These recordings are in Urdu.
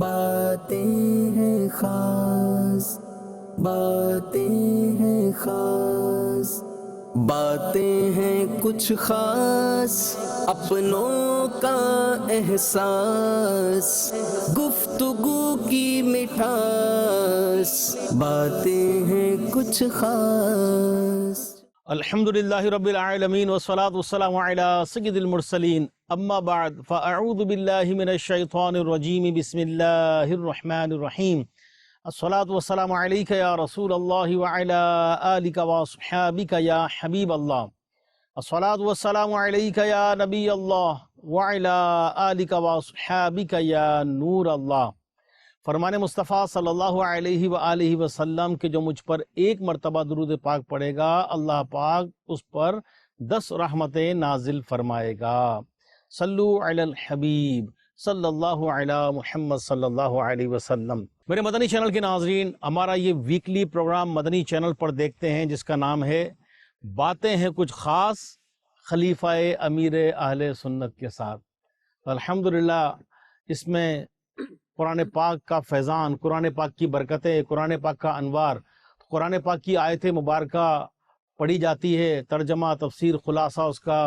باتیں ہیں خاص، باتیں ہیں خاص، باتیں ہیں کچھ خاص، اپنوں کا احساس، گفتگو کی مٹھاس، باتیں ہیں کچھ خاص۔ الحمدللہ رب العالمین والصلاة والسلام علی سید المرسلین، اما بعد فاعوذ باللہ من الشیطان الرجیم، بسم اللہ الرحمن الرحیم۔ الصلاة والسلام علیک یا رسول اللہ وعلی آلک واصحابک یا حبیب اللہ۔ الصلاة والسلام علیک یا نبی اللہ وعلی آلک واصحابک یا نور اللہ۔ فرمان مصطفیٰ صلی اللہ علیہ وآلہ وسلم کہ جو مجھ پر ایک مرتبہ درود پاک پڑھے گا، اللہ پاک اس پر 10 رحمتیں نازل فرمائے گا۔ صلو علی الحبیب صلی اللہ علی محمد صلی اللہ علیہ وسلم۔ میرے مدنی چینل کے ناظرین، ہمارا یہ ویکلی پروگرام مدنی چینل پر دیکھتے ہیں جس کا نام ہے باتیں ہیں کچھ خاص، خلیفہ امیر اہل سنت کے ساتھ۔ الحمدللہ اس میں قرآن پاک کا فیضان، قرآن پاک کی برکتیں، قرآن پاک کا انوار، قرآن پاک کی آیت مبارکہ پڑھی جاتی ہے، ترجمہ، تفسیر، خلاصہ اس کا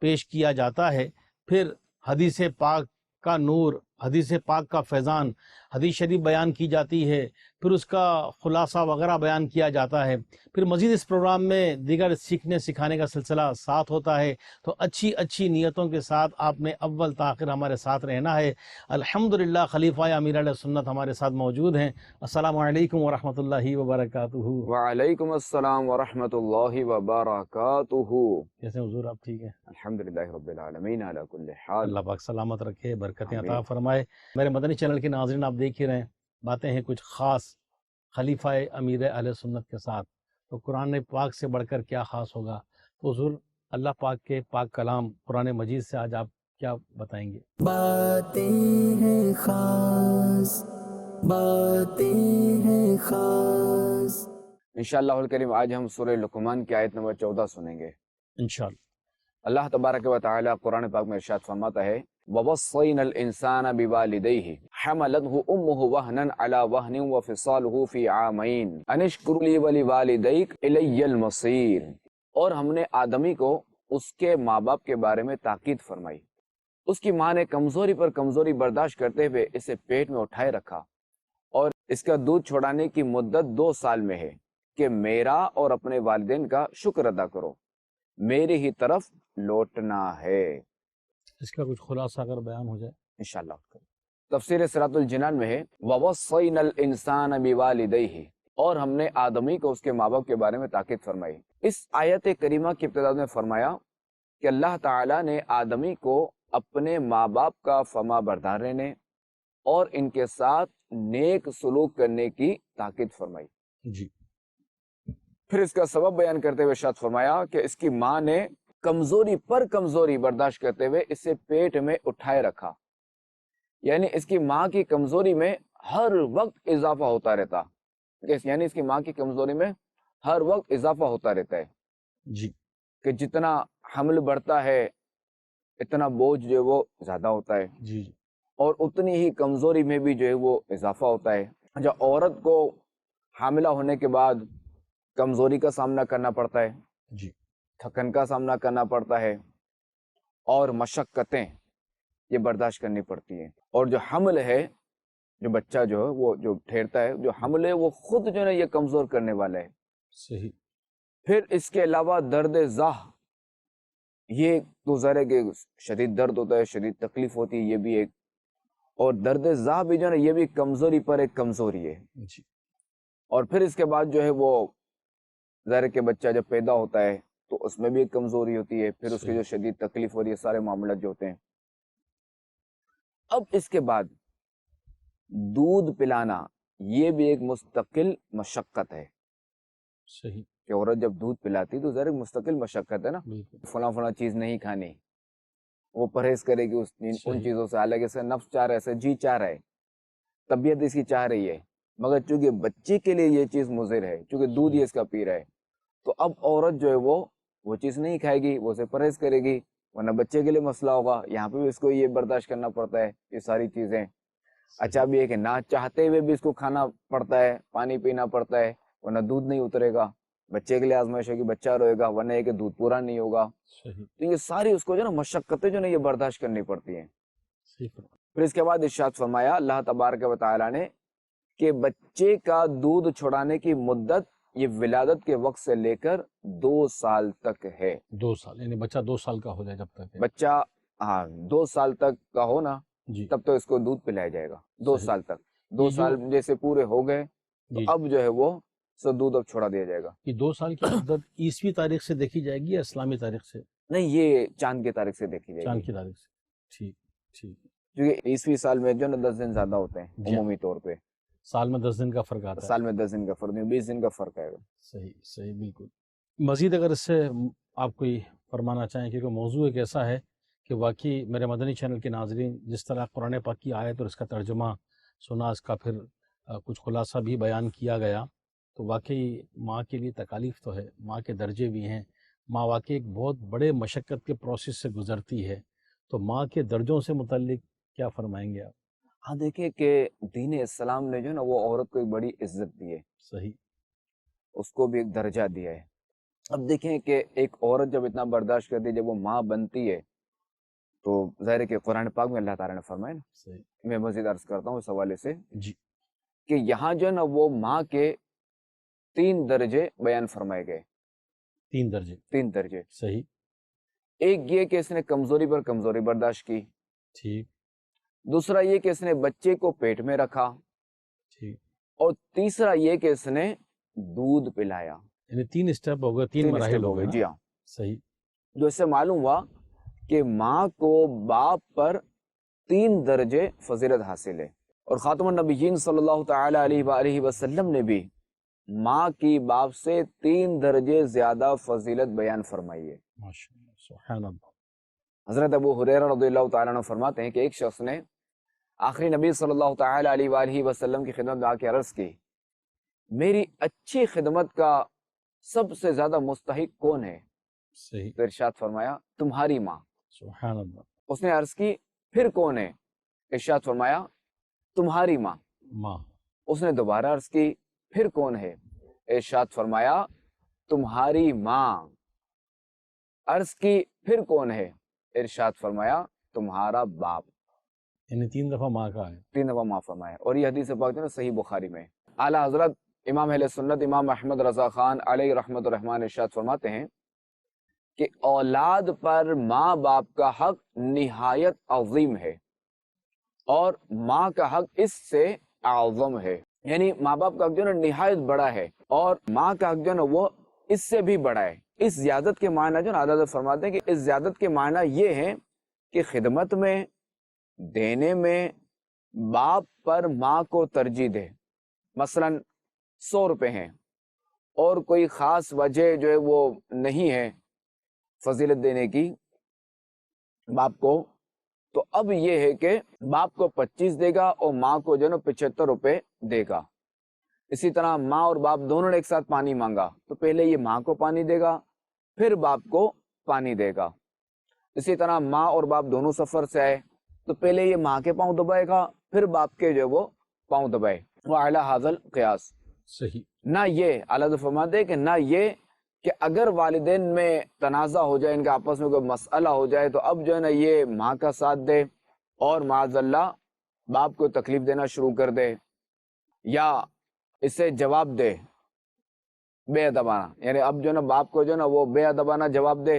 پیش کیا جاتا ہے، پھر حدیث پاک کا نور، حدیث پاک کا فیضان، حدیث شریف بیان کی جاتی ہے، پھر اس کا خلاصہ وغیرہ بیان کیا جاتا ہے، پھر مزید اس پروگرام میں دیگر سیکھنے سکھانے کا سلسلہ ساتھ ہوتا ہے۔ تو اچھی نیتوں کے ساتھ آپ نے اول تاخیر ہمارے ساتھ رہنا ہے۔ الحمدللہ خلیفہ امیر علیہ سنت ہمارے ساتھ موجود ہیں۔ السلام علیکم ورحمۃ اللہ وبرکاتہ۔ وعلیکم السلام ورحمۃ اللہ وبرکاتہ۔ کیسے ہیں حضور، آپ ٹھیک ہیں؟ الحمدللہ رب العالمین علی کل حال۔ اللہ پاک سلامت رکھے، برکتیں آمین۔ عطا فرمائے۔ میرے مدنی چینل کے ناظرین، آپ دیکھ ہی رہے ہیں باتیں ہیں کچھ خاص، خلیفہ امیر اہل سنت کے ساتھ۔ تو قرآن پاک سے بڑھ کر کیا خاص ہوگا؟ تو حضور اللہ پاک کے پاک کلام قرآن مجید سے آج آپ کیا بتائیں گے؟ باتیں ہیں خاص، باتیں ہیں خاص۔ انشاءاللہ الکریم آج ہم سورہ لقمان کی آیت نمبر 14 سنیں گے۔ انشاءاللہ۔ اللہ تبارک و تعالی قرآن پاک میں ارشاد فرماتا ہے وَوَصَّيْنَا الْإِنسَانَ بِوَالِدَيْهِ حَمَلَتْهُ أُمُّهُ وَهْنًا عَلَى وَهْنٍ وَفِصَالُهُ فِي عَامَيْنِ أَنِ اشْكُرْ لِي وَلِوَالِدَيْكَ إِلَيَّ الْمَصِيرُ۔ اور ہم نے آدمی کو اس کے ماں باپ کے بارے میں تاکید فرمائی۔ اس کی ماں نے کمزوری پر کمزوری برداشت کرتے ہوئے اسے پیٹ میں اٹھائے رکھا، اور اس کا دودھ چھوڑانے کی مدت 2 سال میں ہے کہ میرا اور اپنے والدین کا شکر ادا کرو، میری ہی طرف لوٹنا ہے۔ اس کا کچھ خلاصہ اگر بیان ہو جائے انشاءاللہ۔ تفسیر صراط الجنان میں ہے وَوَصَّيْنَا الْإِنسَانَ بِوَالِدَيْهِ، اور ہم نے آدمی کو اس کے ماں باپ کے بارے میں تاکید فرمائی۔ اس آیت کریمہ کی ابتدا میں فرمایا کہ اللہ تعالیٰ نے آدمی کو اپنے ماں باپ کا فرما بردار رہنے اور ان کے ساتھ نیک سلوک کرنے کی تاکید فرمائی۔ جی۔ پھر اس کا سبب بیان کرتے ہوئے ارشاد فرمایا کہ اس کی ماں نے کمزوری پر کمزوری برداشت کرتے ہوئے اسے پیٹ میں اٹھائے رکھا، یعنی اس کی ماں کی کمزوری میں ہر وقت اضافہ ہوتا رہتا، یعنی اس کی ماں کی کمزوری میں ہر وقت اضافہ ہوتا رہتا ہے۔ جی۔ کہ جتنا حمل بڑھتا ہے اتنا بوجھ جو ہے وہ زیادہ ہوتا ہے، جی۔ اور اتنی ہی کمزوری میں بھی جو ہے وہ اضافہ ہوتا ہے۔ جب عورت کو حاملہ ہونے کے بعد کمزوری کا سامنا کرنا پڑتا ہے، جی۔ تھکن کا سامنا کرنا پڑتا ہے، اور مشقتیں یہ برداشت کرنی پڑتی ہیں، اور جو حمل ہے، جو بچہ جو ہے وہ جو ٹھہرتا ہے، جو حمل ہے وہ خود جو ہے یہ کمزور کرنے والا ہے۔ صحیح۔ پھر اس کے علاوہ درد ذاہ، یہ تو ظاہر ہے کہ شدید درد ہوتا ہے، شدید تکلیف ہوتی ہے، یہ بھی ایک، اور درد ذاہ بھی جو ہے یہ بھی کمزوری پر ایک کمزوری ہے۔ جی۔ اور پھر اس کے بعد جو ہے وہ ظاہر ہے کہ بچہ جب پیدا ہوتا ہے تو اس میں بھی ایک کمزوری ہوتی ہے، پھر اس کی جو شدید تکلیف ہو رہی ہے، سارے معاملات جو ہوتے ہیں۔ اب اس کے بعد دودھ پلانا یہ بھی ایک مستقل مشقت ہے۔ صحیح۔ کہ عورت جب دودھ پلاتی تو ظاہر مستقل مشقت ہے نا، بالکل۔ فلاں چیز نہیں کھانی، وہ پرہیز کرے گی ان چیزوں سے، حالانکہ اسے نفس چاہ رہا ہے، اسے جی چاہ رہا ہے، طبیعت اس کی چاہ رہی ہے، مگر چونکہ بچے کے لیے یہ چیز مضر ہے، چونکہ دودھ یہ اس کا پی رہا ہے، تو اب عورت جو ہے وہ چیز نہیں کھائے گی، وہ اسے پرہیز کرے گی، ورنہ بچے کے لیے مسئلہ ہوگا۔ یہاں پہ بھی اس کو یہ برداشت کرنا پڑتا ہے، یہ ساری چیزیں۔ اچھا اب یہ کہ نہ چاہتے ہوئے بھی اس کو کھانا پڑتا ہے، پانی پینا پڑتا ہے، ورنہ دودھ نہیں اترے گا، بچے کے لیے آزمائش ہوگی، بچہ روئے گا، ورنہ یہ کہ دودھ پورا نہیں ہوگا. صحیح تو یہ ساری اس کو جو نا مشقتیں جو نا یہ برداشت کرنی پڑتی ہیں. صحیح فرمایا. پھر اس کے بعد ارشاد فرمایا اللہ تبارک و تعالیٰ نے کہ بچے کا دودھ چھڑانے کی مدت یہ ولادت کے وقت سے لے کر 2 سال تک ہے. 2 سال یعنی بچہ 2 سال کا ہو جائے جب تک ہے. بچہ 2 سال تک کا ہو نا جی تب تو اس کو دودھ پلایا جائے گا. 2 صحیح. سال تک 2 یہ جو- سال جیسے پورے ہو گئے تو جی اب جو ہے وہ سب دودھ اب چھوڑا دیا جائے گا. یہ 2 سال کی مدت عیسوی تاریخ سے دیکھی جائے گی یا اسلامی تاریخ سے؟ نہیں یہ چاند کی تاریخ سے دیکھی جائے چاند گی، کی تاریخ سے. ٹھیک ٹھیک. کیونکہ عیسوی سال میں جو نا 10 دن زیادہ ہوتے ہیں جی. عمومی طور پہ. سال میں 10 دن کا فرق آتا ہے. سال میں 10 دن کا فرق نہیں، 20 دن کا فرق آئے گا. صحیح صحیح بالکل. مزید اگر اس سے آپ کوئی فرمانا چاہیں، کیونکہ موضوع ایک ایسا ہے کہ واقعی میرے مدنی چینل کے ناظرین جس طرح قرآن پاک کی آیت اور اس کا ترجمہ سنا، اس کا پھر کچھ خلاصہ بھی بیان کیا گیا، تو واقعی ماں کے لیے تکالیف تو ہے، ماں کے درجے بھی ہیں. ماں واقعی ایک بہت بڑے مشقت کے پروسیس سے گزرتی ہے، تو ماں کے درجوں سے متعلق کیا فرمائیں گے آپ؟ ہاں دیکھیں کہ دین اسلام نے جو نا وہ عورت کو ایک بڑی عزت دی ہے، صحیح اس کو بھی ایک درجہ دیا ہے. اب دیکھیں کہ ایک عورت جب اتنا برداشت کرتی ہے، جب وہ ماں بنتی ہے، تو ظاہر ہے کہ قرآن پاک میں اللہ تعالیٰ نے فرمایا نا. صحیح. میں مزید عرض کرتا ہوں اس حوالے سے جی کہ یہاں جو ہے نا وہ ماں کے 3 درجے بیان فرمائے گئے. 3 درجے. 3 درجے. صحیح. ایک یہ کہ اس نے کمزوری پر کمزوری برداشت کی، ٹھیک دوسرا یہ کہ اس نے بچے کو پیٹ میں رکھا، ٹھیک. اور تیسرا یہ کہ اس نے دودھ پلایا. یعنی 3 اسٹیپ ہو گئے، 3 3 مراحل اسٹیپ ہو ہو گئے گئے. نا؟ جی ہاں. صحیح. جو اس سے معلوم ہوا کہ ماں کو باپ پر 3 درجے فضیلت حاصل ہے. اور خاتم النبیین صلی اللہ تعالی علیہ وآلہ وسلم نے بھی ماں کی باپ سے 3 درجے زیادہ فضیلت بیان فرمائی ہے. ماشاء اللہ سبحان اللہ. حضرت ابو ہریرہ رضی اللہ تعالیٰ عنہ فرماتے ہیں کہ ایک شخص نے آخری نبی صلی اللہ تعالی علیہ وآلہ وسلم کی خدمت میں آ کے عرض کی، میری اچھی خدمت کا سب سے زیادہ مستحق کون ہے؟ صحیح. تو ارشاد فرمایا تمہاری ماں. سبحان اللہ. اس نے عرض کی پھر کون ہے؟ ارشاد فرمایا تمہاری ماں. ماں. اس نے دوبارہ عرض کی پھر کون ہے؟ ارشاد فرمایا تمہاری ماں. عرض کی پھر کون ہے؟ ارشاد فرمایا تمہارا باپ. یعنی 3 دفعہ ماں کا ہے. 3 دفعہ ماں فرمایا. اور یہ حدیث پاک جو ہے نا صحیح بخاری میں. اعلیٰ حضرت امام اہل سنت امام احمد رضا خان علیہ رحمت الرحمن ارشاد فرماتے ہیں کہ اولاد پر ماں باپ کا حق نہایت عظیم ہے، اور ماں کا حق اس سے اعظم ہے. یعنی ماں باپ کا حق جو ہے نا نہایت بڑا ہے، اور ماں کا حق جو ہے نا وہ اس سے بھی بڑا ہے. اس زیادت کے معنی جو نا عدد فرماتے ہیں کہ اس زیادت کے معنی یہ ہے کہ خدمت میں دینے میں باپ پر ماں کو ترجیح دے. مثلا 100 روپے ہیں اور کوئی خاص وجہ جو ہے وہ نہیں ہے فضیلت دینے کی باپ کو، تو اب یہ ہے کہ باپ کو 25 دے گا اور ماں کو جو ہے نا 75 روپے دے گا. اسی طرح ماں اور باپ دونوں نے ایک ساتھ پانی مانگا تو پہلے یہ ماں کو پانی دے گا پھر باپ کو پانی دے گا. اسی طرح ماں اور باپ دونوں سفر سے آئے تو پہلے یہ ماں کے پاؤں دبائے گا پھر باپ کے جو وہ پاؤں دبائے. وَعَلَى هَذَا الْقِيَاسِ. صحیح. نہ یہ اعلیٰ فرماتے ہیں کہ نہ یہ کہ اگر والدین میں تنازع ہو جائے، ان کے آپس میں کوئی مسئلہ ہو جائے تو اب جو ہے نا یہ ماں کا ساتھ دے اور معاذ اللہ باپ کو تکلیف دینا شروع کر دے، یا اسے جواب دے بے ادبانہ. یعنی اب جو ہے نا باپ کو جو ہے نا وہ بے ادبانہ جواب دے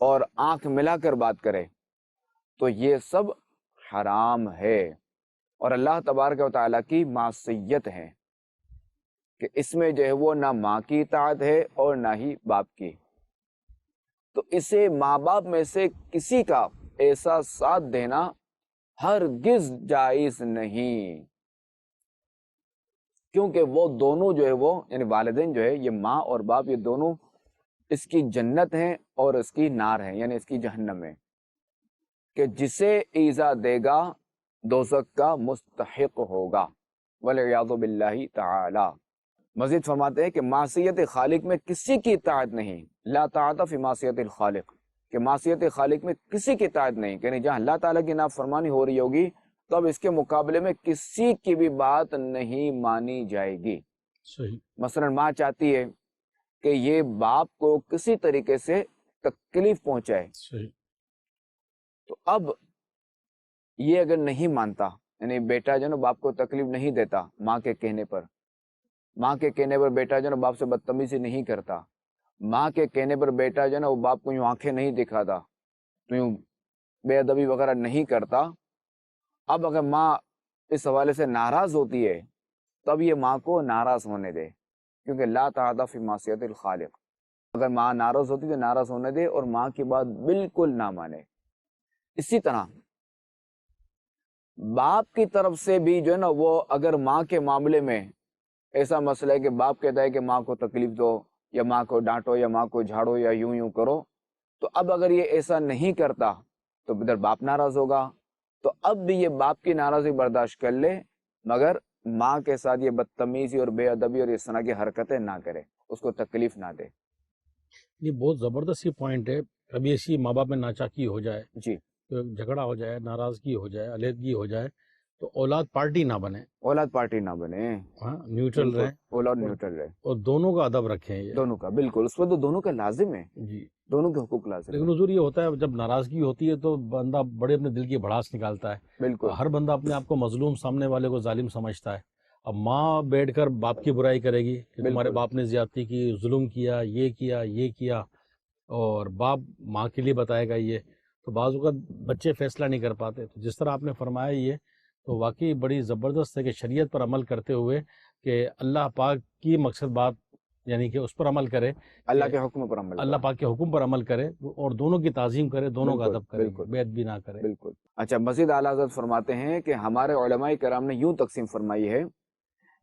اور آنکھ ملا کر بات کرے، تو یہ سب حرام ہے اور اللہ تبارک و تعالیٰ کی معصیت ہے کہ اس میں جو ہے وہ نہ ماں کی اطاعت ہے اور نہ ہی باپ کی. تو اسے ماں باپ میں سے کسی کا ایسا ساتھ دینا ہرگز جائز نہیں، کیونکہ وہ دونوں جو ہے وہ یعنی والدین جو ہے یہ ماں اور باپ یہ دونوں اس کی جنت ہیں اور اس کی نار ہیں، یعنی اس کی جہنم ہے، کہ جسے ایذا دے گا دوزخ کا مستحق ہوگا والعیاذ باللہ تعالی. مزید فرماتے ہیں کہ معصیت خالق میں کسی کی اطاعت نہیں، لا طاعت فی معصیت الخالق، کہ معصیت خالق میں کسی کی اطاعت نہیں، یعنی جہاں اللہ تعالیٰ کی نافرمانی ہو رہی ہوگی تو اب اس کے مقابلے میں کسی کی بھی بات نہیں مانی جائے گی۔ صحیح۔ مثلا ماں چاہتی ہے کہ یہ باپ کو کسی طریقے سے تکلیف پہنچائے، صحیح۔ تو اب یہ اگر نہیں مانتا، یعنی بیٹا جو نا باپ کو تکلیف نہیں دیتا ماں کے کہنے پر، ماں کے کہنے پر بیٹا جو نا باپ سے بدتمیزی نہیں کرتا، ماں کے کہنے پر بیٹا جو نا وہ باپ کو یوں آنکھیں نہیں دکھاتا، تو یوں بے ادبی وغیرہ نہیں کرتا، اب اگر ماں اس حوالے سے ناراض ہوتی ہے تب یہ ماں کو ناراض ہونے دے، کیونکہ لا تعاطی فی معصیت الخالق، اگر ماں ناراض ہوتی تو ناراض ہونے دے اور ماں کی بات بالکل نہ مانے۔ اسی طرح باپ کی طرف سے بھی جو ہے نا وہ اگر ماں کے معاملے میں ایسا مسئلہ ہے کہ باپ کہتا ہے کہ ماں کو تکلیف دو یا ماں کو ڈانٹو یا ماں کو جھاڑو یا یوں یوں کرو، تو اب اگر یہ ایسا نہیں کرتا تو ادھر باپ ناراض ہوگا، تو اب بھی یہ باپ کی ناراضی برداشت کر لے، مگر ماں کے ساتھ یہ بدتمیزی اور بے ادبی اور اس طرح کی حرکتیں نہ کرے، اس کو تکلیف نہ دے۔ یہ بہت زبردست یہ پوائنٹ ہے۔ کبھی ایسی ماں باپ میں ناچاکی ہو جائے، جی، جھگڑا ہو جائے، ناراضگی ہو جائے، علیحدگی ہو جائے، تو اولاد پارٹی نہ بنے، اولاد پارٹی نہ بنے، ہاں نیوٹرل رہیں، اولاد نیوٹرل رہے، اور دونوں کا ادب رکھیں۔ یہ دونوں کا بالکل، اس پر تو دونوں کا لازم ہے، جی، دونوں کے حقوق لازم لیکن ہے، حضور یہ ہوتا ہے جب ناراضگی ہوتی ہے تو بندہ بڑے اپنے دل کی بھڑاس نکالتا ہے، بالکل ہر بندہ اپنے آپ کو مظلوم، سامنے والے کو ظالم سمجھتا ہے۔ اب ماں بیٹھ کر باپ کی برائی کرے گی کہ تمہارے بالکل۔ باپ نے زیادتی کی، ظلم کیا، یہ کیا، یہ کیا، اور باپ ماں کے لیے بتائے گا یہ، تو بعض اوقات بچے فیصلہ نہیں کر پاتے۔ تو جس طرح آپ نے فرمایا یہ تو واقعی بڑی زبردست ہے کہ شریعت پر عمل کرتے ہوئے کہ اللہ پاک کی مقصد بات یعنی کہ اس پر عمل کرے، اللہ کے حکم پر عمل اللہ کرو۔ پاک کے حکم پر عمل کرے اور دونوں کی تعظیم کرے، دونوں کا بالکل، ادب کرے، بالکل، بے ادبی نہ کرے۔ بالکل۔ اچھا، مزید اعلیٰ حضرت فرماتے ہیں کہ ہمارے علماء کرام نے یوں تقسیم فرمائی ہے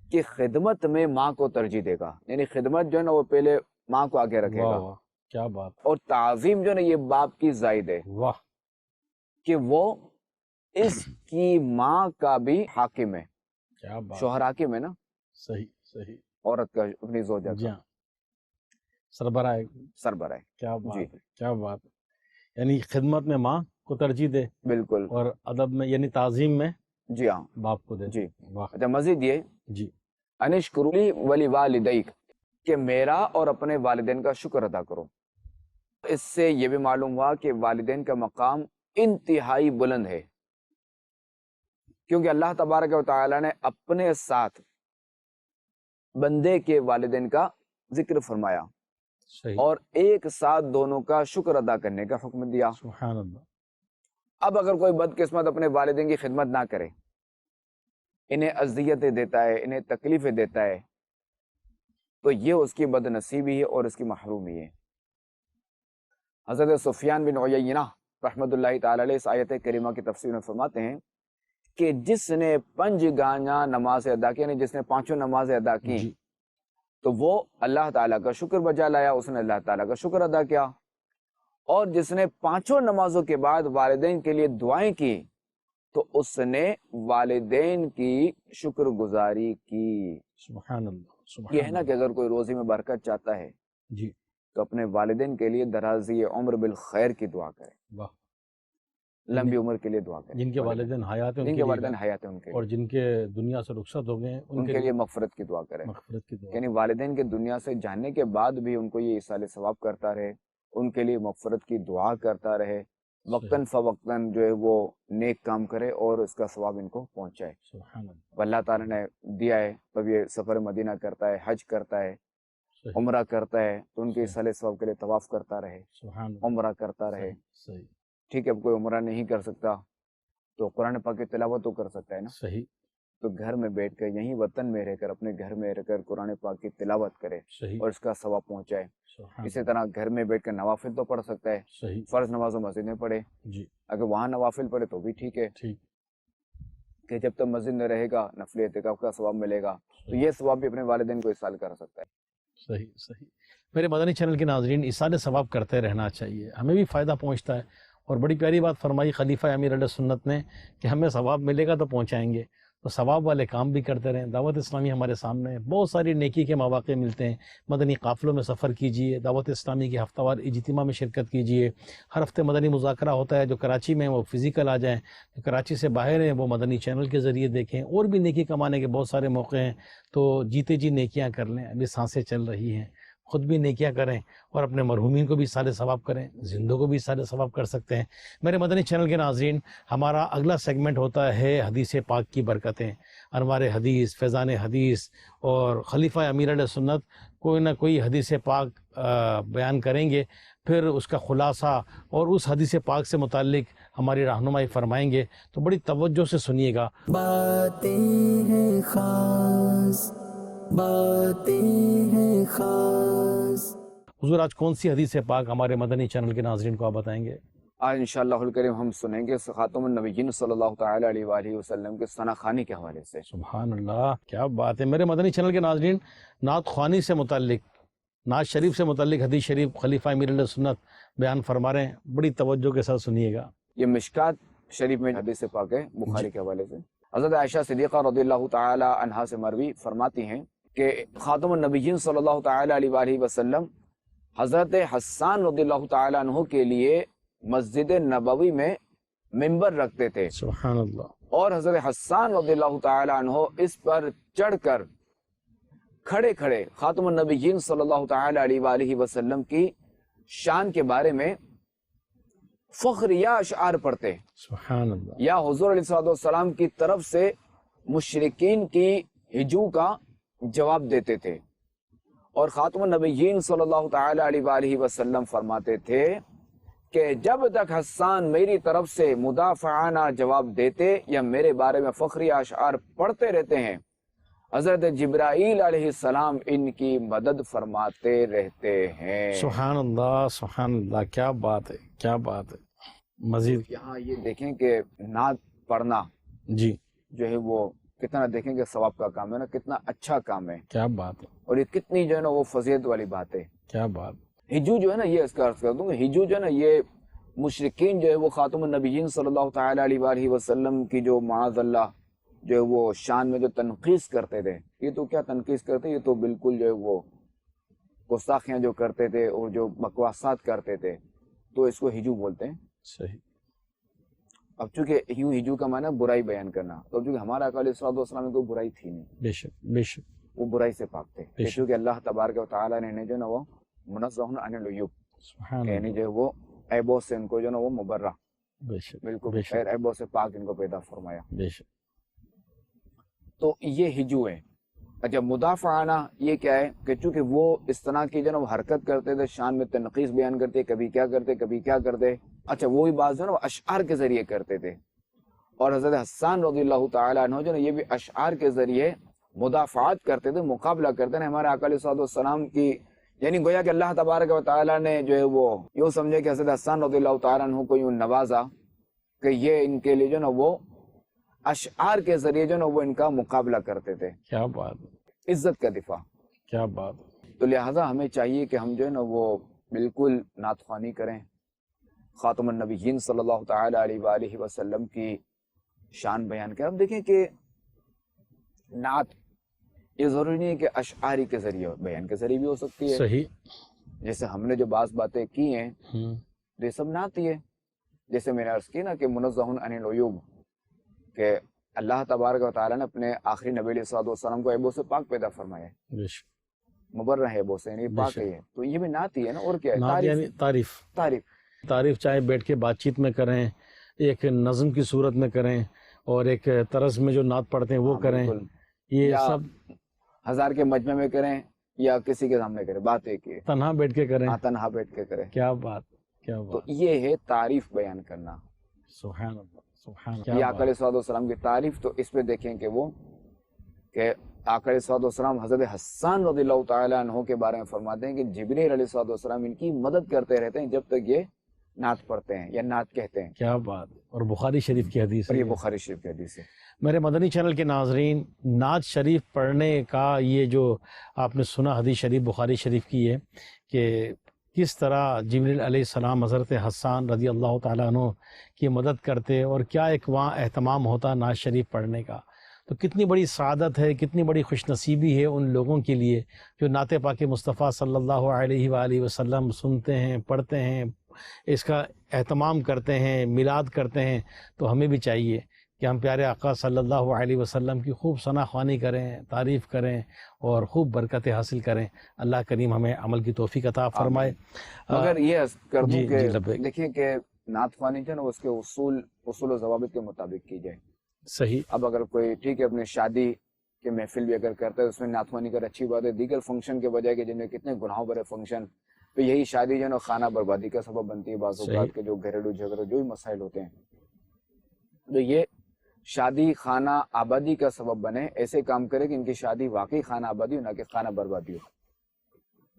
کہ خدمت میں ماں کو ترجیح دے گا، یعنی خدمت جو ہے نا وہ پہلے ماں کو آگے رکھے واہ گا، واہ، کیا بات، اور تعظیم جو ہے نا یہ باپ کی زائد ہے واہ، کہ وہ اس کی ماں کا بھی حاکم ہے، کیا بات، شوہر حاکم ہے نا، صحیح صحیح، عورت کا اپنی زوجہ جی کا ہاں، سربراہ، سربراہ ہے۔ کیا بات جی، ہے، کیا بات ہے، یعنی خدمت میں ماں کو ترجیح دے بالکل، اور ادب میں یعنی تعظیم میں جی ہاں، باپ کو دے۔ جی۔ واہ، اچھا، مزید یہ جی، انشکرلی ولی والدیک کہ میرا اور اپنے والدین کا شکر ادا کرو۔ اس سے یہ بھی معلوم ہوا کہ والدین کا مقام انتہائی بلند ہے، کیونکہ اللہ تبارک و تعالی نے اپنے ساتھ بندے کے والدین کا ذکر فرمایا صحیح، اور ایک ساتھ دونوں کا شکر ادا کرنے کا حکم دیا۔ سبحان اللہ، اب اگر کوئی بدقسمت اپنے والدین کی خدمت نہ کرے، انہیں اذیتیں دیتا ہے، انہیں تکلیفیں دیتا ہے، تو یہ اس کی بد نصیبی ہے اور اس کی محرومی ہے۔ حضرت سفیان بن عیینہ رحمۃ اللہ تعالی علیہ اس آیت کریمہ کی تفسیر میں فرماتے ہیں کہ جس نے 5 گانا نماز ادا کی، یعنی جس نے 5 نمازیں ادا کی، جی، تو وہ اللہ تعالیٰ کا شکر بجا لایا، اس نے اللہ تعالیٰ کا شکر ادا کیا، اور جس نے 5 نمازوں کے بعد والدین کے لیے دعائیں کی تو اس نے والدین کی شکر گزاری کی۔ سبحان اللہ، یہ سبحان ہے نا کہ اگر کوئی روزی میں برکت چاہتا ہے جی، تو اپنے والدین کے لیے درازی عمر بالخیر کی دعا کرے، واہ، لمبی عمر کے لیے دعا کرے، جن کے والدین حیات ہیں ان جن کے کے لیے والدین حیات ہیں ان کے اور لیے، جن کے دنیا سے رخصت ہو گئے ہیں ان کے لیے مغفرت کی دعا کرے، مغفرت کی دعا، یعنی والدین کے دنیا سے جانے کے بعد بھی ان کو یہ ایصال ثواب کرتا رہے، ان کے لیے مغفرت کی دعا کرتا رہے، وقتاً فوقتاً جو ہے وہ نیک کام کرے اور اس کا ثواب ان کو پہنچائے۔ سبحان اللہ، اللہ تعالیٰ نے دیا ہے تب یہ سفر مدینہ کرتا ہے، حج کرتا ہے، صحیح، عمرہ کرتا ہے، تو ان کے صحیح، ایصال ثواب کے لیے طواف کرتا رہے، سبحان اللہ، عمرہ کرتا رہے۔ صحیح، صحیح، ٹھیک ہے، اب کوئی عمرہ نہیں کر سکتا تو قرآن پاک کی تلاوت تو کر سکتا ہے نا، صحیح، تو گھر میں بیٹھ کر یہیں وطن میں رہ کر اپنے گھر میں رہ کر قرآن پاک کی تلاوت کرے صحیح، اور اس کا ثواب پہنچائے۔ سبحان اسی اللہ، طرح گھر میں بیٹھ کر نوافل تو پڑھ سکتا ہے، صحیح، فرض نمازوں مسجد میں پڑھے، جی، اگر وہاں نوافل پڑھے تو بھی ٹھیک ہے، ٹھیک، کہ جب تک مسجد میں رہے گا نفل اعتکاف کا ثواب ملے گا، تو یہ ثواب بھی اپنے والدین کو ایصال کر سکتا ہے۔ صحیح، صحیح۔ میرے مدنی چینل کے ناظرین، ایصال ثواب کرتے رہنا چاہیے، ہمیں بھی فائدہ پہنچتا ہے، اور بڑی پیاری بات فرمائی خلیفہ امیر علیہ سنت نے کہ ہمیں ثواب ملے گا تو پہنچائیں گے، تو ثواب والے کام بھی کرتے رہیں. دعوت اسلامی ہمارے سامنے ہے، بہت ساری نیکی کے مواقع ملتے ہیں. مدنی قافلوں میں سفر کیجئے، دعوت اسلامی کی ہفتہ وار اجتماع میں شرکت کیجئے. ہر ہفتے مدنی مذاکرہ ہوتا ہے. جو کراچی میں ہیں وہ فزیکل آ جائیں، جو کراچی سے باہر ہیں وہ مدنی چینل کے ذریعے دیکھیں. اور بھی نیکی کمانے کے بہت سارے موقع ہیں، تو جیتے جی نیکیاں کر لیں. ابھی سانسیں چل رہی ہیں، خود بھی نیکیاں کریں اور اپنے مرحومین کو بھی سارے ثواب کریں، زندوں کو بھی سارے ثواب کر سکتے ہیں. میرے مدنی چینل کے ناظرین، ہمارا اگلا سیگمنٹ ہوتا ہے حدیث پاک کی برکتیں. انوار حدیث، فیضان حدیث اور خلیفہ امیر علیہ سنت کوئی نہ کوئی حدیث پاک بیان کریں گے. پھر اس کا خلاصہ اور اس حدیث پاک سے متعلق ہماری رہنمائی فرمائیں گے. تو بڑی توجہ سے سنیے گا. باتیں ہیں خاص، باتیں ہیں خاص. حضور آج کون سی حدیث پاک ہمارے مدنی چینل کے ناظرین کو آپ بتائیں گے؟ آج انشاءاللہ الکریم ہم سنیں گے خاتم النبیین صلی اللہ تعالیٰ علیہ وآلہ وسلم کے ثنا خوانی کے حوالے سے. سبحان اللہ، کیا بات ہے. میرے مدنی چینل کے ناظرین، نعت خوانی سے متعلق، نعت شریف سے متعلق حدیث شریف خلیفہ امیر علیہ سنت بیان فرما رہے ہیں. بڑی توجہ کے ساتھ سنیے گا. یہ مشکات شریف میں حدیث پاک ہے بخاری کے حوالے سے. حضرت عائشہ صدیقہ رضی اللہ تعالی عنہا سے مروی فرماتی ہیں کہ خاتم النبیین صلی اللہ تعالی علیہ وآلہ وسلم حضرت حسان رضی اللہ تعالی عنہ کے لیے مسجد نبوی میں منبر رکھتے تھے. سبحان اللہ. اور حضرت حسان رضی اللہ تعالی عنہ اس پر چڑھ کر کھڑے کھڑے خاتم النبیین صلی اللہ تعالی علیہ وآلہ وسلم کی شان کے بارے میں فخریہ اشعار پڑھتے. سبحان اللہ. یا حضور علیہ السلام کی طرف سے مشرکین کی ہجو کا جواب دیتے تھے. اور خاتم النبیین صلی اللہ تعالی علیہ وآلہ وسلم فرماتے تھے کہ جب تک حسان میری طرف سے مدافعانہ جواب دیتے یا میرے بارے میں فخری اشعار پڑھتے رہتے ہیں، حضرت جبرائیل علیہ السلام ان کی مدد فرماتے رہتے ہیں. سبحان اللہ، سبحان اللہ. کیا بات ہے، کیا بات ہے. مزید یہاں یہ دیکھیں کہ نعت پڑھنا جی جو ہے وہ کتنا، دیکھیں کہ ثواب کا کام ہے نا، کتنا اچھا کام ہے. کیا بات ہے، اور یہ کتنی جو ہے نا وہ فضیلت والی بات ہے. کیا بات. ہجو جو ہے نا، یہ اس کا عرض کر دوں کہ ہجو جو ہے نا، یہ مشرکین جو ہے وہ خاتم النبیین صلی اللہ تعالی علیہ وآلہ وسلم کی جو معاذ اللہ جو ہے وہ شان میں جو تنقیص کرتے تھے، یہ تو کیا تنقیص کرتے، یہ تو بالکل جو ہے وہ گستاخیاں جو کرتے تھے اور جو بکواسات کرتے تھے، تو اس کو ہجو بولتے ہیں. صحیح. اب چونکہ یوں ہجو کا معنی برائی بیان کرنا، تو چونکہ ہمارا آقا علیہ الصلوۃ والسلام میں کوئی برائی تھی نہیں، بے شک بے شک. وہ برائی سے پاک تھے. بے شک. کیونکہ اللہ تبارک و تعالیٰ نے جو ہے نا وہ منزہ عن العیوب، سبحان یعنی اللہ. جو ہے وہ عیبوں سے ان کو جو ہے نا وہ مبرہ، بے شک بالکل بے شک غیر عیبوں سے پاک ان کو پیدا فرمایا. بے شک. تو یہ ہجو ہے. اچھا، مدافعانہ یہ کیا ہے کہ چونکہ وہ اس طرح کی جو ہے نا وہ حرکت کرتے تھے، شان میں تنقیص بیان کرتے، کبھی کیا کرتے کبھی کیا کرتے. اچھا، وہی بات جو ہے نا وہ اشعار کے ذریعے کرتے تھے. اور حضرت حسان رضی اللہ تعالیٰ عنہ جو ہے نا یہ بھی اشعار کے ذریعے مدافعات کرتے تھے، مقابلہ کرتے ہیں ہمارے آقا علیہ السلام کی. یعنی گویا کہ اللہ تبارک و تعالیٰ نے جو ہے وہ یوں سمجھے کہ حضرت حسان رضی اللہ تعالیٰ عنہ کو یوں نوازا کہ یہ ان کے لیے جو ہے نا وہ اشعار کے ذریعے جو ہے نا وہ ان کا مقابلہ کرتے تھے. کیا بات ہے، عزت کا دفاع. کیا بات. تو لہٰذا ہمیں چاہیے کہ ہم جو ہے نا وہ بالکل نعت خوانی کریں، خاتم النبیین صلی اللہ تعالی علیہ وآلہ وسلم کی شان بیان کریں. اب دیکھیں کہ نعت یہ ضروری نہیں ہے کہ اشعاری کے ذریعے ہو، بیان کے ذریعے بھی ہو سکتی ہے. صحیح. جیسے ہم نے جو بعض باتیں کی ہیں یہ سب نعت ہی ہے. جیسے میں نے عرض کی نا کہ منزہ عن العیوب، کہ اللہ تبارک و تعالیٰ نے اپنے آخری نبی علیہ الصلوۃ والسلام کو عیبوں سے پاک پیدا فرمایا ہے، بے شک. مبرہ ہے عیبوں سے، یعنی پاک ہے. تو یہ بھی نعت ہی ہے نا، اور کیا ہے؟ نعت یعنی تعریف. تعریف. تعریف چاہے بیٹھ کے بات چیت میں کریں، ایک نظم کی صورت میں کریں، اور ایک طرز میں جو نعت پڑھتے ہیں وہ کریں. یہ یا سب ہزار کے مجمع میں کریں یا کسی کے سامنے کریں، بات ایک ہی ہے. تنہا بیٹھ کے کریں. تنہا بیٹھ کے کریں. کیا بات، کیا تو بات. یہ ہے تعریف بیان کرنا. سبحان اللہ، سبحان یہ اللہ. آقا علیہ الصلوۃ والسلام کی تعریف. تو اس پہ دیکھیں کہ وہ کہ آقا علیہ الصلوۃ والسلام حضرت حسان رضی اللہ تعالیٰ عنہ کے بارے میں فرماتے ہیں کہ جبریل علیہ الصلوۃ والسلام ان کی مدد کرتے رہتے ہیں جب تک یہ نعت پڑھتے ہیں یا نعت کہتے ہیں. کیا بات. اور بخاری شریف کی حدیث اور ہے. یہ بخاری شریف کی حدیث ہے. میرے مدنی چینل کے ناظرین، نعت شریف پڑھنے کا یہ جو آپ نے سنا حدیث شریف بخاری شریف کی ہے کہ کس طرح جبریل علیہ السلام حضرت حسان رضی اللہ تعالیٰ عنہ کی مدد کرتے اور کیا ایک وہاں اہتمام ہوتا نعت شریف پڑھنے کا. تو کتنی بڑی سعادت ہے، کتنی بڑی خوش نصیبی ہے ان لوگوں کے لیے جو نعت پاک مصطفیٰ صلی اللہ علیہ وآلہ وسلم سنتے ہیں، پڑھتے ہیں، اس کا اہتمام کرتے ہیں، میلاد کرتے ہیں۔ تو ہمیں بھی چاہیے کہ ہم پیارے آقا صلی اللہ علیہ وسلم کی خوب ثنا خوانی کریں، تعریف کریں اور خوب برکتیں حاصل کریں۔ اللہ کریم ہمیں عمل کی توفیق عطا فرمائے۔ مگر یہ عرض کر دوں جی کہ جی لبیک۔ دیکھیں کہ نعت خوانی جو ہے نا اس کے اصول و ضوابط کے مطابق کی جائے۔ صحیح۔ اب اگر کوئی ٹھیک ہے اپنی شادی کے محفل بھی اگر کرتا ہے اس میں نعت خوانی کر اچھی بات ہے، دیگر فنکشن کے بجائے کہ جن میں کتنے گناہوں بھرے فنکشن، تو یہی شادی جو ہے نا خانہ بربادی کا سبب بنتی ہے، بعض اوقات کے جو گھریلو جھگڑے جو بھی مسائل ہوتے ہیں، تو یہ شادی خانہ آبادی کا سبب بنے، ایسے کام کرے کہ ان کی شادی واقعی خانہ آبادی ہو نہ کہ خانہ بربادی ہو۔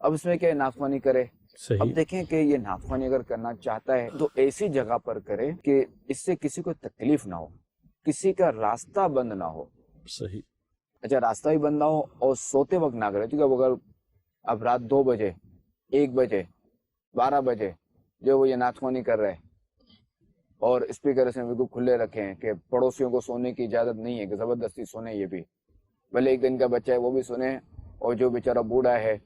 اب اس میں کیا نعت خوانی کرے، صحیح۔ اب دیکھیں کہ یہ نعت خوانی اگر کرنا چاہتا ہے تو ایسی جگہ پر کرے کہ اس سے کسی کو تکلیف نہ ہو، کسی کا راستہ بند نہ ہو۔ صحیح۔ اچھا راستہ بھی بند نہ ہو اور سوتے وقت نہ کرے، کیونکہ اگر اب رات 2 بجے 1 بجے 12 بجے جو وہ یہ نعت خوانی کر رہے اور اسپیکر اس میں بالکل کھلے رکھے ہیں کہ پڑوسیوں کو سونے کی اجازت نہیں ہے کہ زبردستی سونے، یہ بھی بھلے 1 دن کا بچہ ہے وہ بھی سنے، اور جو بیچارہ بوڑھا ہے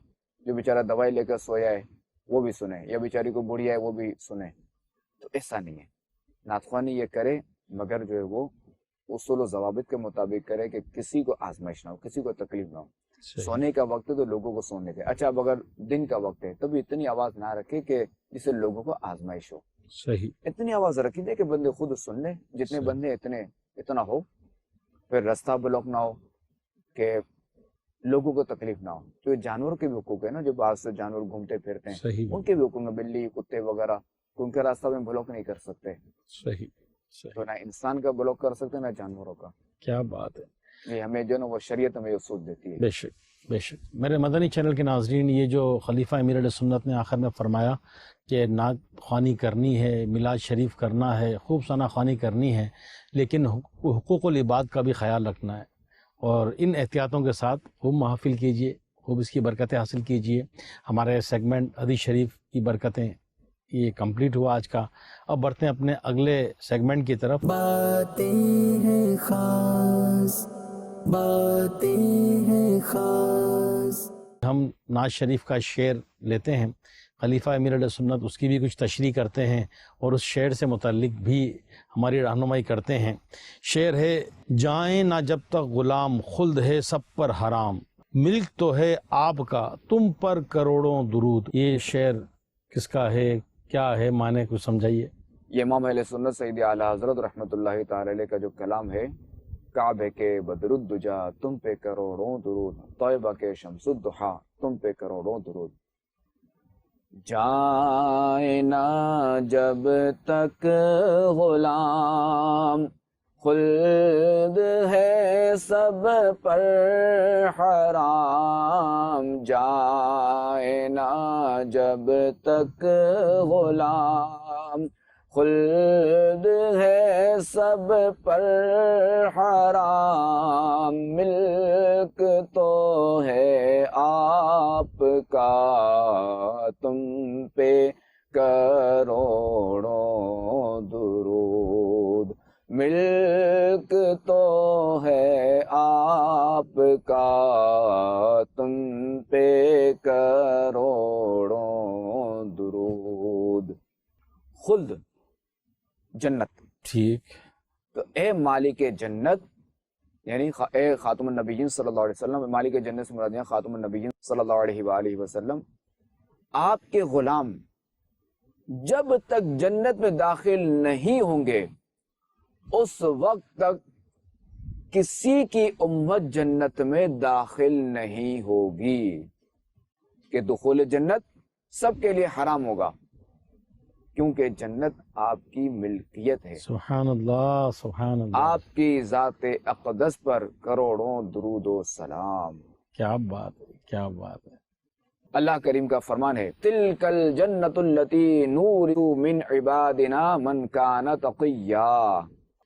جو بیچارہ دوائی لے کر سویا ہے وہ بھی سنے، یا بیچاری کو بڑھیا ہے وہ بھی سنے۔ تو ایسا نہیں ہے، نعت خوانی یہ کرے مگر جو ہے وہ اصول و ضوابط کے مطابق کرے کہ کسی کو آزمائش نہ ہو، کسی کو تکلیف نہ ہو۔ سونے کا وقت ہے تو لوگوں کو سونے دے۔ اچھا اب اگر دن کا وقت ہے تو بھی اتنی آواز نہ رکھے کہ جس سے لوگوں کو آزمائش ہو، صحیح۔ اتنی آواز رکھی دے کہ بندے خود سن لیں، جتنے بندے اتنا ہو، پھر راستہ بلاک نہ ہو کہ لوگوں کو تکلیف نہ ہو۔ تو یہ جانور کے بھی حقوق ہے نا، جو بعض سے جانور گھومتے پھرتے ہیں ان کے بھی حقوق ہیں، بلی کتے وغیرہ، ان کے راستہ میں بلاک نہیں کر سکتے۔ صحیح۔ تو نہ انسان کا بلاک کر سکتے نہ جانوروں کا۔ کیا بات ہے، یہ ہمیں جو نا وہ شریعت ہمیں اصول دیتی ہے۔ بے شک بے شک۔ میرے مدنی چینل کے ناظرین، یہ جو خلیفہ امیر علیہ سنت نے آخر میں فرمایا کہ نعت خوانی کرنی ہے، میلاد شریف کرنا ہے، خوب ثنا خوانی کرنی ہے، لیکن حقوق العباد کا بھی خیال رکھنا ہے، اور ان احتیاطوں کے ساتھ خوب محفل کیجئے، خوب اس کی برکتیں حاصل کیجئے۔ ہمارے سیگمنٹ حدیث شریف کی برکتیں یہ کمپلیٹ ہوا آج کا۔ اب بڑھتے ہیں اپنے اگلے سیگمنٹ کی طرف۔ باتیں ہیں خاص، باتیں ہیں خاص۔ ہم ناز شریف کا شعر لیتے ہیں، خلیفہ امیر علیہ سنت اس کی بھی کچھ تشریح کرتے ہیں اور اس شعر سے متعلق بھی ہماری رہنمائی کرتے ہیں۔ شعر ہے: جائیں نہ جب تک غلام، خلد ہے سب پر حرام، ملک تو ہے آپ کا تم پر کروڑوں درود۔ یہ شعر کس کا ہے، کیا ہے، معنی کچھ سمجھائیے۔ یہ امام اہل سنت سید اعلیٰ حضرت رحمۃ اللہ تعالی علیہ کا جو کلام ہے: کعبے کے بدر الدجا تم پہ کروڑوں درود، طیبہ کے شمس الضحیٰ تم پہ کروڑوں درود۔ جائیں نہ جب تک غلام، خلد ہے سب پر حرام، جائیں نہ جب تک غلام، خلد ہے سب پر حرام، ملک تو ہے آپ کا تم پہ کروڑوں درود، ملک تو ہے آپ کا تم پہ کروڑوں درود۔ خلد جنت، ٹھیک۔ تو اے مالک جنت، یعنی اے خاتم النبیین صلی اللہ علیہ وسلم، مالک جنت سے مراد خاتم النبیین صلی اللہ علیہ وآلہ وسلم، آپ کے غلام جب تک جنت میں داخل نہیں ہوں گے اس وقت تک کسی کی امت جنت میں داخل نہیں ہوگی، کہ دخول جنت سب کے لیے حرام ہوگا، کیونکہ جنت آپ کی ملکیت ہے۔ سبحان اللہ، سبحان اللہ، آپ کی ذات اقدس پر کروڑوں درود و سلام۔ کیا بات ہے، کیا بات ہے۔ اللہ کریم کا فرمان ہے: تِلْكَ الْجَنَّةُ الَّتِي نُورِثُ مِنْ عِبَادِنَا مَنْ كَانَ تَقِيًّا،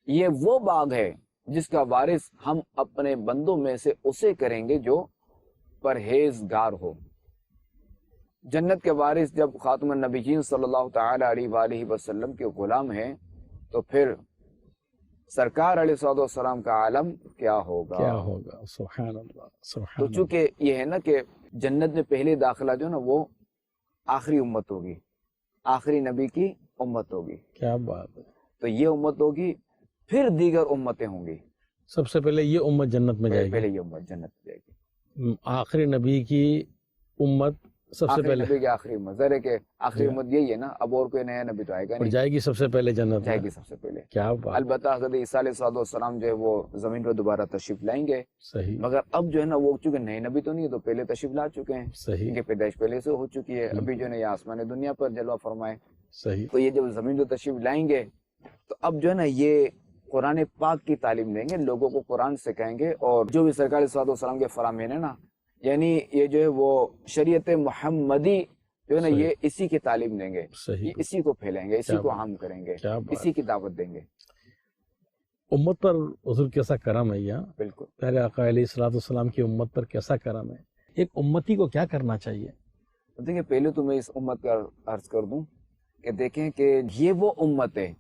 یہ وہ باغ ہے جس کا وارث ہم اپنے بندوں میں سے اسے کریں گے جو پرہیزگار ہو۔ جنت کے وارث جب خاتم النبیین صلی اللہ تعالی علیہ وآلہ وسلم کے غلام ہیں تو پھر سرکار علیہ السلام کا عالم کیا ہوگا. کیا ہوگا. سبحان اللہ تو سبحان اللہ. چونکہ یہ ہے نا کہ جنت میں پہلی داخلہ جو ہے نا وہ آخری امت ہوگی, آخری نبی کی امت ہوگی. کیا بات ہے. تو یہ امت ہوگی, پھر دیگر امتیں ہوں گی. سب سے پہلے یہ امت جنت میں جائے گی. پہلے یہ امت جنت میں جائے گی. آخری نبی کی امت سب سے آخری پہلے نبی کی آخری امت, ظاہر ہے کہ آخری امت یہی ہے نا, اب اور کوئی نیا نبی تو آئے گا اور نہیں, جائے گی سب سے پہلے جنت جائے میں. گی سب سے پہلے. کیا بات. البتہ حضرت عیسیٰ علیہ السلام جو ہے وہ زمین پر دوبارہ تشریف لائیں گے, صحیح مگر اب جو ہے نا وہ چونکہ نئے نبی تو نہیں ہے تو پہلے تشریف لا چکے ہیں, صحیح ان کی پیدائش پہلے سے ہو چکی ہے. ابھی جو ہے نا یہ آسمان دنیا پر جلوہ فرمائے, صحیح. تو یہ جب زمین پر تشریف لائیں گے تو اب جو ہے نا یہ قرآن پاک کی تعلیم دیں گے, لوگوں کو قرآن سکھائیں گے. اور جو بھی سرکار علیہ السلام کے فرامین ہے نا, یعنی یہ جو ہے وہ شریعت محمدی جو ہے نا یہ اسی کی تعلیم دیں گے, صحیح. یہ اسی کو پھیلیں گے, اسی کو عام کریں گے, کیا بات. اسی کی دعوت دیں گے. امت پر حضور کیسا کرم ہے یہاں, بالکل. پیارے آقا علیہ السلام کی امت پر کیسا کرم ہے. ایک امتی کو کیا کرنا چاہیے. دیکھیں پہلے تو میں اس امت کا عرض کر دوں کہ دیکھیں کہ یہ وہ امت ہے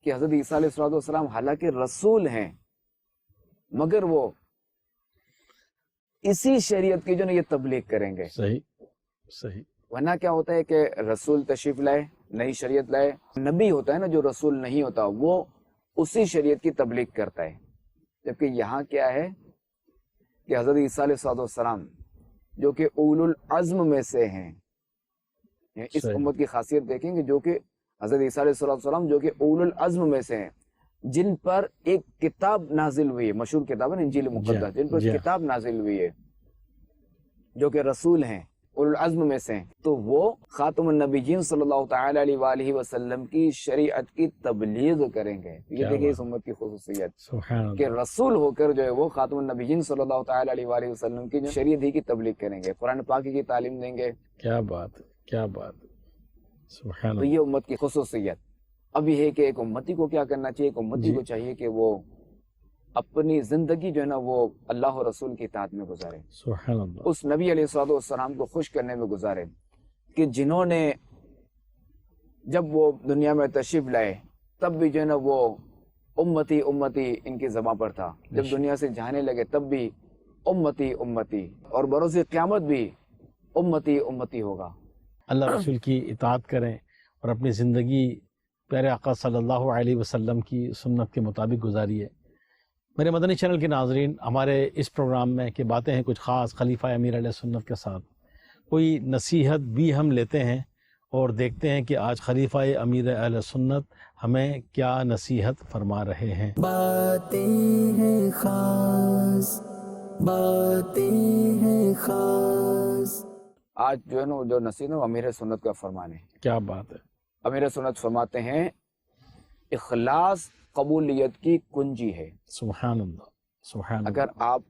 کہ حضرت عیسیٰ علیہ السلام حالانکہ رسول ہیں, مگر وہ اسی شریعت کی جو نا یہ تبلیغ کریں گے. صحیح صحیح. ورنہ کیا ہوتا ہے کہ رسول تشریف لائے, نئی شریعت لائے, نبی ہوتا ہے نا جو رسول نہیں ہوتا وہ اسی شریعت کی تبلیغ کرتا ہے. جبکہ یہاں کیا ہے کہ حضرت عیسیٰ علیہ السلام جو کہ اول العزم میں سے ہیں, اس امت کی خاصیت دیکھیں گے, جو کہ حضرت عیسیٰ علیہ السلام جو کہ اول العزم میں سے ہیں, جن پر ایک کتاب نازل ہوئی ہے, مشہور کتاب ہے انجیل مقدس, جن پر کتاب نازل ہوئی ہے, جو کہ رسول ہیں, اول العزم میں سے ہیں, تو وہ خاتم النبیین صلی اللہ تعالی علیہ وآلہ وسلم کی شریعت کی تبلیغ کریں گے. یہ دیکھیں اس امت کی خصوصیت کہ رسول ہو کر جو ہے وہ خاتم النبیین صلی اللہ تعالی علیہ وآلہ وسلم کی شریعت ہی کی تبلیغ کریں گے, قرآن پاک کی تعلیم دیں گے. کیا بات ہے, کیا بات ہے. سبحان. تو یہ امت کی خصوصیت. اب یہ ہے کہ ایک امتی کو کیا کرنا چاہیے, ایک امتی کو چاہیے کہ وہ اپنی زندگی جو ہے نا وہ اللہ و رسول کی اطاعت میں گزارے, سبحان اللہ. اس نبی علیہ السلام کو خوش کرنے میں گزارے کہ جنہوں نے جب وہ دنیا میں تشریف لائے تب بھی جو ہے نا وہ امتی امتی ان کی زبان پر تھا, جب دنیا سے جانے لگے تب بھی امتی امتی, اور بروز قیامت بھی امتی امتی ہوگا. اللہ رسول کی اطاعت کریں اور اپنی زندگی پیارے آقا صلی اللہ علیہ وسلم کی سنت کے مطابق گزاریے. میرے مدنی چینل کے ناظرین, ہمارے اس پروگرام میں کہ باتیں ہیں کچھ خاص خلیفہ امیر علیہ سنت کے ساتھ, کوئی نصیحت بھی ہم لیتے ہیں اور دیکھتے ہیں کہ آج خلیفہ امیر اہل سنت ہمیں کیا نصیحت فرما رہے ہیں. باتیں ہیں خاص, باتیں ہیں خاص. آج جو ہے نا جو نصیحت ہے وہ امیر سنت کا فرمان ہے. کیا بات ہے. امیر سنت فرماتے ہیں اخلاص قبولیت کی کنجی ہے. سبحان اللہ سبحان اللہ. اگر آپ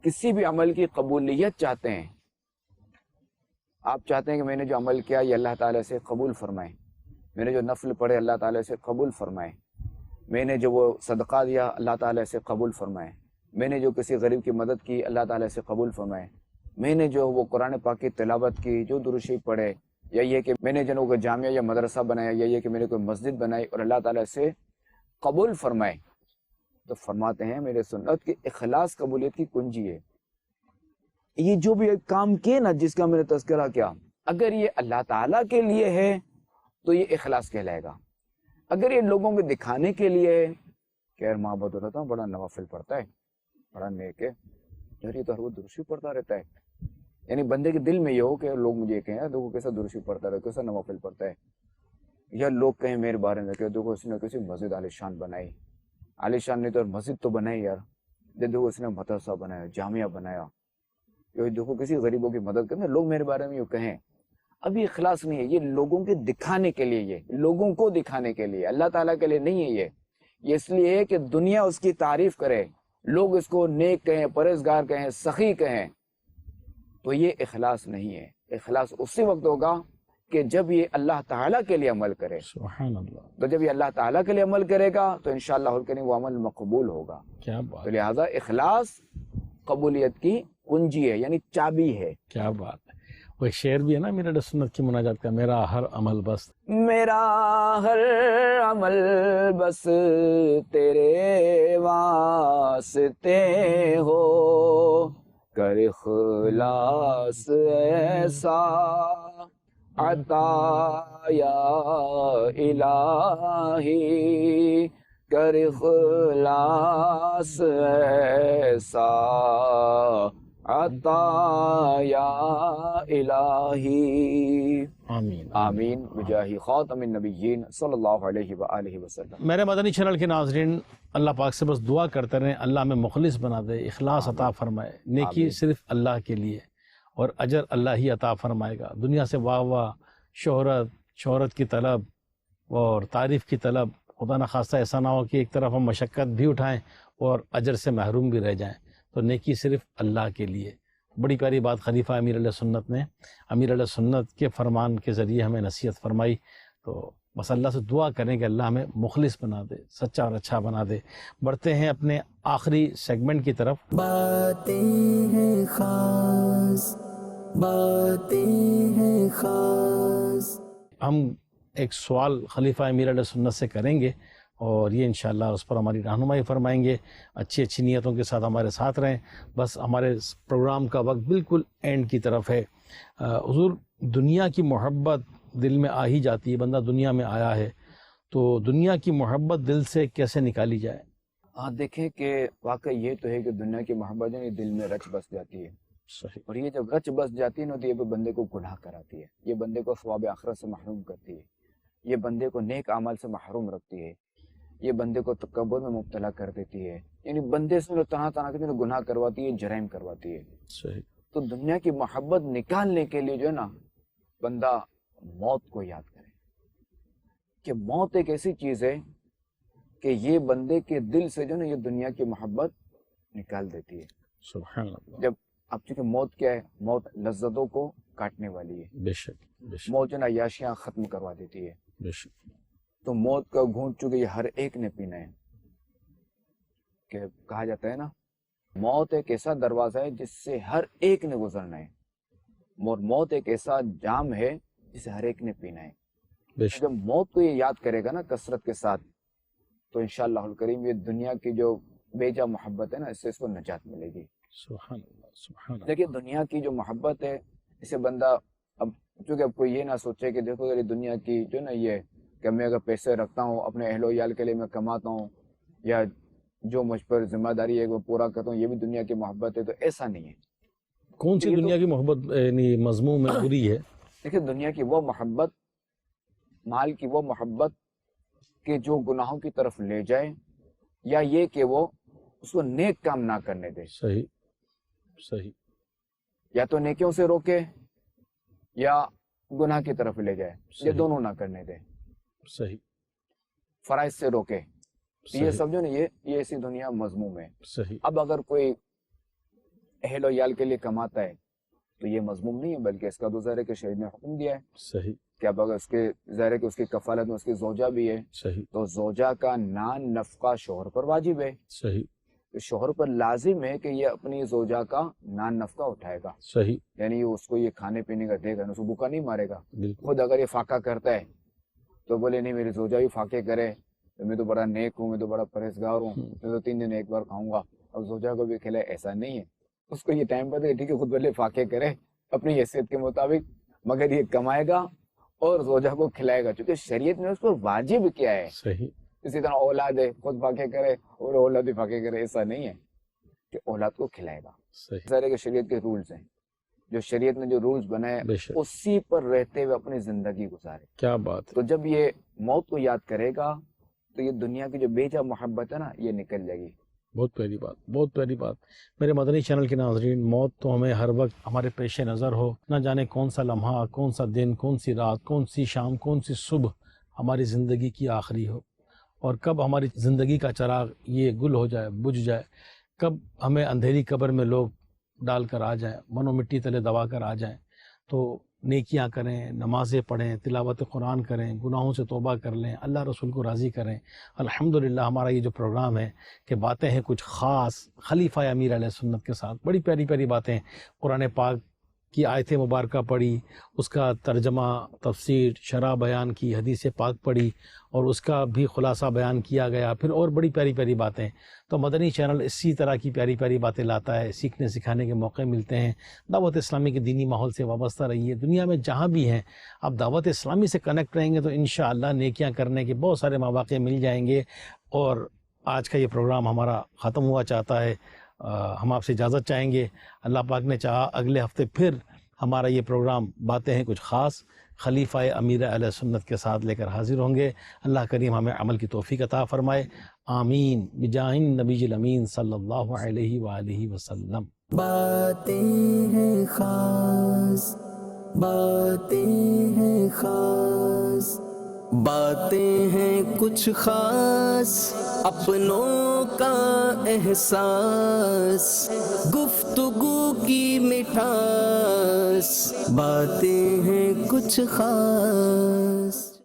کسی بھی عمل کی قبولیت چاہتے ہیں, آپ چاہتے ہیں کہ میں نے جو عمل کیا یہ اللہ تعالیٰ سے قبول فرمائے, میں نے جو نفل پڑھے اللہ تعالیٰ سے قبول فرمائے, میں نے جو وہ صدقہ دیا اللہ تعالیٰ سے قبول فرمائے, میں نے جو کسی غریب کی مدد کی اللہ تعالیٰ سے قبول فرمائے, میں نے جو وہ قرآن پاک کی تلاوت کی, جو درود شریف پڑھے, یا یہ کہ میں نے جو کوئی جامعہ یا مدرسہ بنایا, یا یہ کہ میں نے کوئی مسجد بنائی اور اللہ تعالیٰ سے قبول فرمائے, تو فرماتے ہیں میرے سنت کی اخلاص قبولیت کی کنجی ہے. یہ جو بھی ایک کام کیے نا جس کا میں نے تذکرہ کیا, اگر یہ اللہ تعالیٰ کے لیے ہے تو یہ اخلاص کہلائے گا. اگر یہ لوگوں کو دکھانے کے لیے ہے کہ یار محبت ہوتا ہے, بڑا نوافل پڑھتا ہے, بڑا نیک ہے, یار یہ تو ہر وہ درود شریف پڑھتا رہتا ہے, یعنی بندے کے دل میں یہ ہو کہ لوگ مجھے کہیں یار دیکھو کیسا درود شریف پڑھتا رہتا ہے, کیسا نوافل پڑھتا ہے, یا لوگ کہیں میرے بارے میں کہ دیکھو اس نے کسی مسجد عالی شان بنائی, عالی شان نہیں تو مسجد تو بنائی یار, دیکھو اس نے مدرسہ بنایا, جامعہ بنایا, یہ دیکھو کسی غریبوں کی مدد کرنا, لوگ میرے بارے میں یہ کہیں. اب یہ اخلاص نہیں ہے, یہ لوگوں کے دکھانے کے لیے, یہ لوگوں کو دکھانے کے لیے, اللہ تعالیٰ کے لیے نہیں ہے. یہ اس لیے ہے کہ دنیا اس کی تعریف کرے, لوگ اس کو نیک کہیں, پرہیزگار کہیں, سخی کہیں, تو یہ اخلاص نہیں ہے. اخلاص اسی وقت ہوگا کہ جب یہ اللہ تعالیٰ کے لیے عمل کرے. سبحان اللہ. تو جب یہ اللہ تعالیٰ کے لیے عمل کرے گا تو انشاءاللہ الکریم وہ عمل مقبول ہوگا. کیا بات. تو لہٰذا اخلاص قبولیت کی کنجی ہے, یعنی چابی ہے. کیا بات ہے. وہ ایک شعر بھی ہے نا امیر علیہ سنت کی مناجات کا، میرا ہر عمل بس میرا ہر عمل بس تیرے واسطے ہو، کر اخلاص ایسا عطا یا الہی، کر اخلاص ایسا عطا یا الہی، آمین آمین بجاہ خاتم النبیین صلی اللہ علیہ وآلہ وسلم۔ میرے مدنی چینل کے ناظرین، اللہ پاک سے بس دعا کرتے رہیں اللہ ہمیں مخلص بنا دے، اخلاص عطا فرمائے، نیکی صرف اللہ کے لیے اور اجر اللہ ہی عطا فرمائے گا۔ دنیا سے واہ واہ، شہرت کی طلب اور تعریف کی طلب، خدا نخواستہ ایسا نہ ہو کہ ایک طرف ہم مشقت بھی اٹھائیں اور اجر سے محروم بھی رہ جائیں، تو نیکی صرف اللہ کے لیے۔ بڑی پیاری بات خلیفہ امیر علیہ سنت نے امیر علیہ سنت کے فرمان کے ذریعے ہمیں نصیحت فرمائی، تو بس اللہ سے دعا کریں کہ اللہ ہمیں مخلص بنا دے، سچا اور اچھا بنا دے۔ بڑھتے ہیں اپنے آخری سیگمنٹ کی طرف۔ باتیں ہیں خاص، باتیں ہیں خاص۔ ہم ایک سوال خلیفہ امیر علیہ سنت سے کریں گے اور یہ انشاءاللہ اس پر ہماری رہنمائی فرمائیں گے۔ اچھی نیتوں کے ساتھ ہمارے ساتھ رہیں۔ بس ہمارے پروگرام کا وقت بالکل اینڈ کی طرف ہے۔ حضور، دنیا کی محبت دل میں آ ہی جاتی ہے، بندہ دنیا میں آیا ہے تو دنیا کی محبت دل سے کیسے نکالی جائے؟ دیکھیں کہ واقعی یہ تو ہے کہ دنیا کی محبت جو ہے دل میں رچ بس جاتی ہے، صحیح۔ اور یہ جب رچ بس جاتی ہے نا تو یہ بندے کو گناہ کراتی ہے، یہ بندے کو ثواب آخرت سے محروم کرتی ہے، یہ بندے کو نیک اعمال سے محروم رکھتی ہے، یہ بندے کو تکبر میں مبتلا کر دیتی ہے، یعنی بندے سے طرح طرح کے گناہ کرواتی ہے، جرائم کرواتی ہے۔ صحیح۔ تو دنیا کی محبت نکالنے کے لیے جو ہے نا بندہ موت کو یاد کرے کہ موت ایک ایسی چیز ہے کہ یہ بندے کے دل سے جو ہے نا یہ دنیا کی محبت نکال دیتی ہے۔ سبحان اللہ۔ جب اب چونکہ موت کیا ہے، موت لذتوں کو کاٹنے والی ہے، بے شک بے شک موت جو ہے نا عیاشیاں ختم کروا دیتی ہے، بے شک۔ تو موت کا گھونٹ چونکہ یہ ہر ایک نے پینا ہے، کہ کہا جاتا ہے نا موت ایک ایسا دروازہ ہے جس سے ہر ایک نے گزرنا ہے، اور موت ایک ایسا جام ہے جسے ہر ایک نے پینا ہے۔ بے شک۔ جب موت کو یہ یاد کرے گا نا کثرت کے ساتھ تو انشاءاللہ الکریم یہ دنیا کی جو بے جا محبت ہے نا اس سے اس کو نجات ملے گی۔ سبحان اللہ سبحان اللہ۔ دیکھیے دنیا کی جو محبت ہے اسے بندہ اب چونکہ اب کوئی یہ نہ سوچے کہ دیکھو یہ دنیا کی جو نا یہ کہ میں اگر پیسے رکھتا ہوں اپنے اہل و عیال کے لیے میں کماتا ہوں یا جو مجھ پر ذمہ داری ہے وہ پورا کرتا ہوں یہ بھی دنیا کی محبت ہے، تو ایسا نہیں ہے۔ کون سی دنیا کی محبت یعنی مضمون میں بری ہے؟ دیکھیں دنیا کی وہ محبت، مال کی وہ محبت کہ جو گناہوں کی طرف لے جائے، یا یہ کہ وہ اس کو نیک کام نہ کرنے دے، صحیح صحیح۔ یا تو نیکیوں سے روکے یا گناہ کی طرف لے جائے، یہ صحیح۔ دونوں نہ کرنے دے، صحیح فرائض سے روکے، یہ صحیح سمجھو نا یہ ایسی دنیا مذموم ہے۔ صحیح۔ اب اگر کوئی اہل و عیال کے لیے کماتا ہے تو یہ مذموم نہیں ہے، بلکہ اس کا تو ظاہر ہے کہ شریعت نے حکم دیا ہے صحیح کہ اب اگر اس کے ظاہر ہے کہ اس کی کفالت میں اس کی زوجہ بھی ہے صحیح تو زوجہ کا نان نفقہ شوہر پر واجب ہے، صحیح تو شوہر پر لازم ہے کہ یہ اپنی زوجہ کا نان نفقہ اٹھائے گا، صحیح، یعنی اس کو یہ کھانے پینے کا دے گا، اس کو بھوکا نہیں مارے گا۔ بالکل خود اگر یہ فاقہ کرتا ہے تو بولے نہیں میری زوجہ بھی فاقے کرے، میں تو بڑا نیک ہوں، میں تو بڑا پرہیزگار ہوں، میں تو 3 دن ایک بار کھاؤں گا، اب زوجہ کو بھی کھلائے، ایسا نہیں ہے۔ اس کو یہ ٹائم پتہ ہے ٹھیک ہے خود بھلے فاقے کرے اپنی حیثیت کے مطابق، مگر یہ کمائے گا اور زوجہ کو کھلائے گا، چونکہ شریعت نے اس پر واجب کیا ہے۔ صحیح اسی طرح اولاد ہے خود فاقے کرے اور اولاد بھی فاقے کرے، ایسا نہیں ہے کہ اولاد کو کھلائے گا۔ صحیح، ظاہر ہے کہ شریعت کے رولز ہیں، جو شریعت نے جو رولز بنائے بے شک، اسی پر رہتے ہوئے اپنی زندگی گزارے۔ کیا بات ہے۔ تو جب یہ موت کو یاد کرے گا تو یہ دنیا کی جو بے جا محبت ہے نا یہ نکل جائے گی۔ بہت پیاری بات، بہت پیاری بات۔ میرے مدنی چینل کے ناظرین، موت تو ہمیں ہر وقت ہمارے پیش نظر ہو، نہ جانے کون سا لمحہ، کون سا دن، کون سی رات، کون سی شام، کون سی صبح ہماری زندگی کی آخری ہو، اور کب ہماری زندگی کا چراغ یہ گل ہو جائے، بجھ جائے، کب ہمیں اندھیری قبر میں لوگ ڈال کر آ جائیں، من و مٹی تلے دبا کر آ جائیں۔ تو نیکیاں کریں، نمازیں پڑھیں، تلاوت قرآن کریں، گناہوں سے توبہ کر لیں، اللہ رسول کو راضی کریں۔ الحمدللہ ہمارا یہ جو پروگرام ہے کہ باتیں ہیں کچھ خاص خلیفہ امیر علیہ سنت کے ساتھ، بڑی پیاری پیاری باتیں قرآن پاک کی آیت مبارکہ پڑھی، اس کا ترجمہ، تفسیر، شرح بیان کی، حدیث پاک پڑھی اور اس کا بھی خلاصہ بیان کیا گیا، پھر اور بڑی پیاری پیاری باتیں۔ تو مدنی چینل اسی طرح کی پیاری پیاری باتیں لاتا ہے، سیکھنے سکھانے کے موقع ملتے ہیں۔ دعوت اسلامی کے دینی ماحول سے وابستہ رہیے، دنیا میں جہاں بھی ہیں آپ دعوت اسلامی سے کنیکٹ رہیں گے تو انشاءاللہ نیکیاں کرنے کے بہت سارے مواقع مل جائیں گے۔ اور آج کا یہ پروگرام ہمارا ختم ہوا چاہتا ہے، ہم آپ سے اجازت چاہیں گے۔ اللہ پاک نے چاہا اگلے ہفتے پھر ہمارا یہ پروگرام باتیں ہیں کچھ خاص خلیفہ امیر اہل سنت کے ساتھ لے کر حاضر ہوں گے۔ اللہ کریم ہمیں عمل کی توفیق عطا فرمائے، آمین بجاہ النبی الامین صلی اللہ علیہ وآلہ وسلم۔ باتیں ہیں خاص، باتیں ہیں خاص، باتیں ہیں کچھ خاص، اپنوں کا احساس، گفتگو کی مٹھاس، باتیں ہیں کچھ خاص۔